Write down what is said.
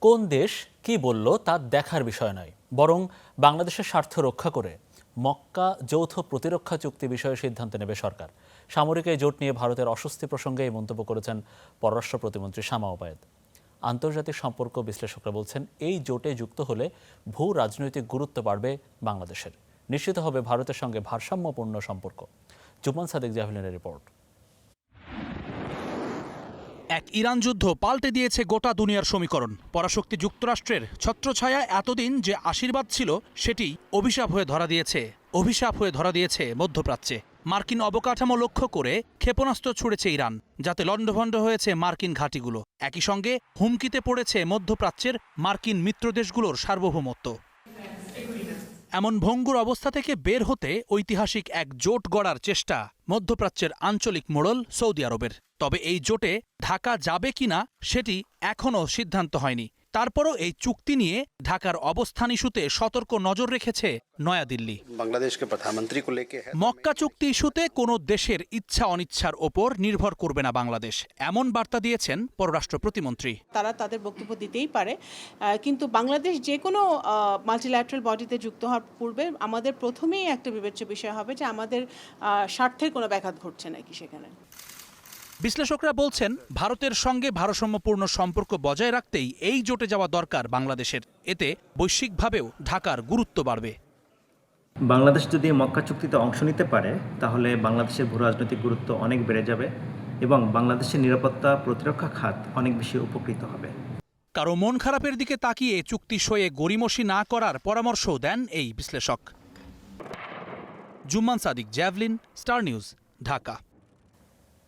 কোন দেশ কি বলল তা দেখার বিষয় নয়, বরং বাংলাদেশের স্বার্থ রক্ষা করে মক্কা যৌথ প্রতিরক্ষা চুক্তি বিষয়ে সিদ্ধান্ত নেবে সরকার। সামরিক এই জোট নিয়ে ভারতের অস্বস্তি প্রসঙ্গে এই মন্তব্য করেছেন পররাষ্ট্র প্রতিমন্ত্রী শামা ওবায়েদ। আন্তর্জাতিক সম্পর্ক বিশ্লেষকরা বলছেন, এই জোটে যুক্ত হলে ভূ রাজনৈতিক গুরুত্ব বাড়বে বাংলাদেশের, নিশ্চিত হবে ভারতের সঙ্গে ভারসাম্যপূর্ণ সম্পর্ক। জুম্মান সাদেক জাভেলিনের রিপোর্ট। এক ইরান যুদ্ধ পাল্টে দিয়েছে গোটা দুনিয়ার সমীকরণ। পরাশক্তি যুক্তরাষ্ট্রের ছত্রছায়া এতদিন যে আশীর্বাদ ছিল, সেটি অভিশাপ হয়ে ধরা দিয়েছে মধ্যপ্রাচ্যে। মার্কিন অবকাঠামো লক্ষ্য করে ক্ষেপণাস্ত্র ছুড়েছে ইরান, যাতে লণ্ডভণ্ড হয়েছে মার্কিন ঘাঁটিগুলো। একই সঙ্গে হুমকিতে পড়েছে মধ্যপ্রাচ্যের মার্কিন মিত্রদেশগুলোর সার্বভৌমত্ব। এমন ভঙ্গুর অবস্থা থেকে বের হতে ঐতিহাসিক এক জোট গড়ার চেষ্টা মধ্যপ্রাচ্যের আঞ্চলিক মোড়ল সৌদি আরবের। তবে এই জোটে ঢাকা যাবে কিনা সেটি এখনও সিদ্ধান্ত হয়নি। তারপরও এই চুক্তি নিয়ে ঢাকার অবস্থান ইস্যুতে সতর্ক নজর রেখেছে নয়াদিল্লি। মক্কা চুক্তি ইস্যুতে কোনো দেশের ইচ্ছা অনিচ্ছার ওপর নির্ভর করবে না বাংলাদেশ, এমন বার্তা দিয়েছেন পররাষ্ট্র প্রতিমন্ত্রী। তারা তাদের বক্তব্য দিতেই পারে, কিন্তু বাংলাদেশ যে কোনো মাল্টিল্যাটারাল বডিতে যুক্ত হওয়ার পূর্বে আমাদের প্রথমেই একটা বিবেচ্য বিষয় হবে যে আমাদের স্বার্থের কোনো ব্যাঘাত ঘটছে নাকি সেখানে। বিশ্লেষকরা বলছেন, ভারতের সঙ্গে ভারসাম্যপূর্ণ সম্পর্ক বজায় রাখতেই এই জোটে যাওয়া দরকার বাংলাদেশের। এতে বৈশ্বিকভাবেও ঢাকার গুরুত্ব বাড়বে। বাংলাদেশ যদি মক্কা চুক্তিতে অংশ নিতে পারে, তাহলে বাংলাদেশের ভূ রাজনৈতিক গুরুত্ব অনেক বেড়ে যাবে এবং বাংলাদেশের নিরাপত্তা প্রতিরক্ষা খাত অনেক বেশি উপকৃত হবে। কারো মন খারাপের দিকে তাকিয়ে চুক্তি সয়ে গড়িমসি না করার পরামর্শও দেন এই বিশ্লেষক। জুম্মান সাদিক, জ্যাভলিন, স্টার নিউজ, ঢাকা।